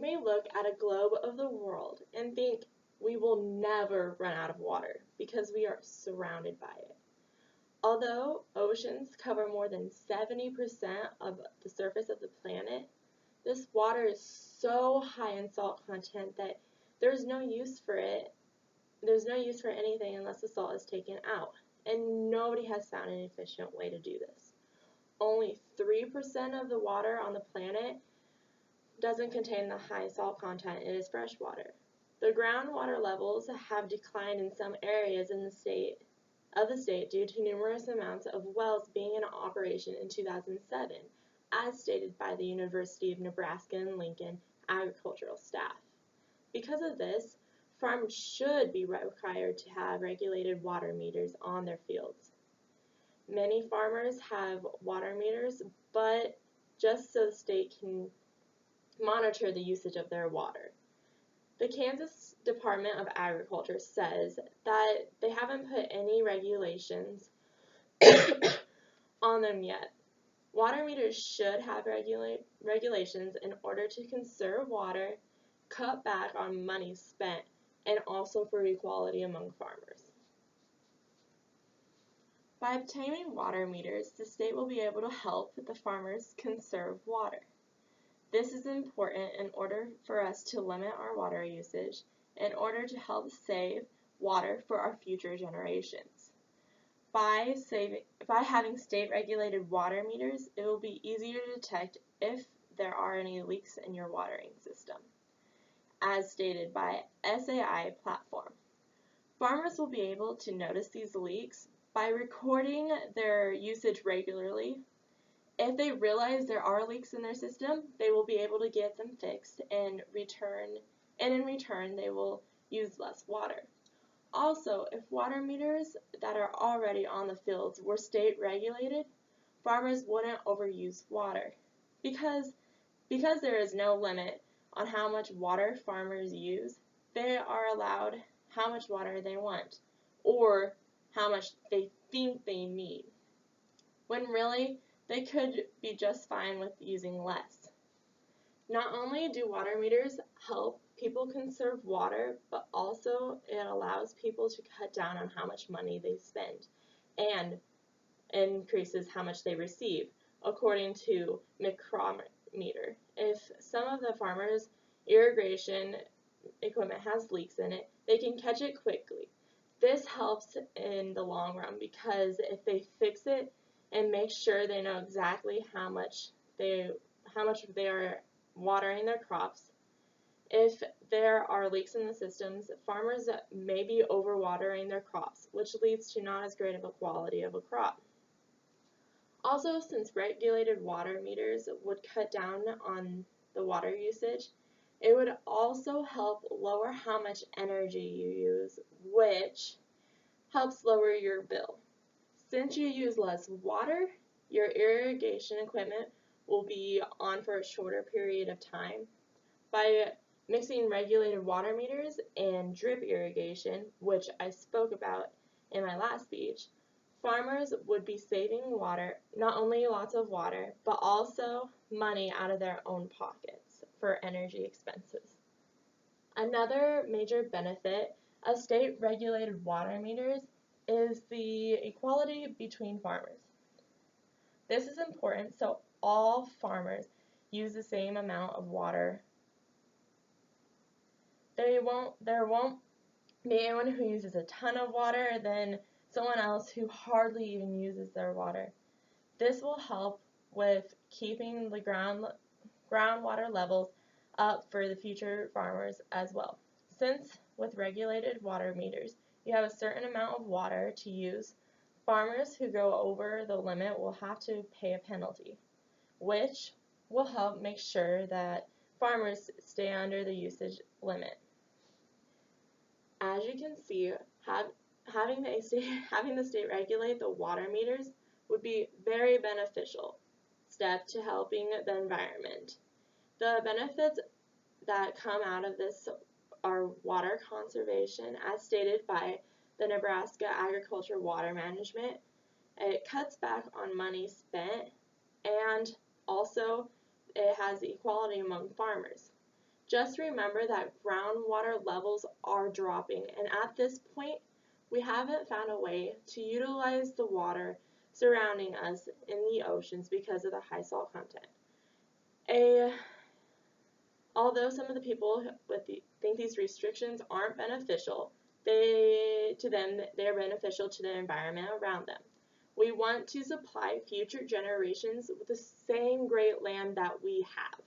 we may look at a globe of the world and think we will never run out of water because we are surrounded by it. Although oceans cover more than 70% of the surface of the planet, this water is so high in salt content that there's no use for it. There's no use for anything unless the salt is taken out, and nobody has found an efficient way to do this. Only 3% of the water on the planet doesn't contain the high salt content. It is fresh water. The groundwater levels have declined in some areas in the state due to numerous amounts of wells being in operation in 2007, as stated by the University of Nebraska and Lincoln agricultural staff. Because of this, farms should be required to have regulated water meters on their fields. Many farmers have water meters, but just so the state can monitor the usage of their water. The Kansas Department of Agriculture says that they haven't put any regulations on them yet. Water meters should have regulations in order to conserve water, cut back on money spent, and also for equality among farmers. By obtaining water meters, the state will be able to help the farmers conserve water. This is important in order for us to limit our water usage, in order to help save water for our future generations. By having state-regulated water meters, it will be easier to detect if there are any leaks in your watering system, as stated by SAI platform. Farmers will be able to notice these leaks by recording their usage regularly. If they realize there are leaks in their system, they will be able to get them fixed and in return they will use less water. Also, if water meters that are already on the fields were state regulated, farmers wouldn't overuse water. Because there is no limit on how much water farmers use, they are allowed how much water they want, or how much they think they need, when really they could be just fine with using less. Not only do water meters help people conserve water, but also it allows people to cut down on how much money they spend and increases how much they receive, according to micrometer. If some of the farmers' irrigation equipment has leaks in it, they can catch it quickly. This helps in the long run because if they fix it and make sure they know exactly how much they are watering their crops. If there are leaks in the systems, farmers may be overwatering their crops, which leads to not as great of a quality of a crop. Also, since regulated water meters would cut down on the water usage, it would also help lower how much energy you use, which helps lower your bill. Since you use less water, your irrigation equipment will be on for a shorter period of time. By mixing regulated water meters and drip irrigation, which I spoke about in my last speech, farmers would be saving water, not only lots of water, but also money out of their own pockets for energy expenses. Another major benefit of state-regulated water meters is the equality between farmers. This is important so all farmers use the same amount of water. There won't be anyone who uses a ton of water than someone else who hardly even uses their water. This will help with keeping the groundwater levels up for the future farmers as well. Since with regulated water meters, you have a certain amount of water to use, farmers who go over the limit will have to pay a penalty, which will help make sure that farmers stay under the usage limit. As you can see, having the state regulate the water meters would be very beneficial step to helping the environment. The benefits that come out of this are water conservation, as stated by the Nebraska Agriculture Water Management. It cuts back on money spent, and also it has equality among farmers. Just remember that groundwater levels are dropping, and at this point, we haven't found a way to utilize the water surrounding us in the oceans because of the high salt content. Although some of the people think these restrictions aren't beneficial, they're beneficial to the environment around them. We want to supply future generations with the same great land that we have.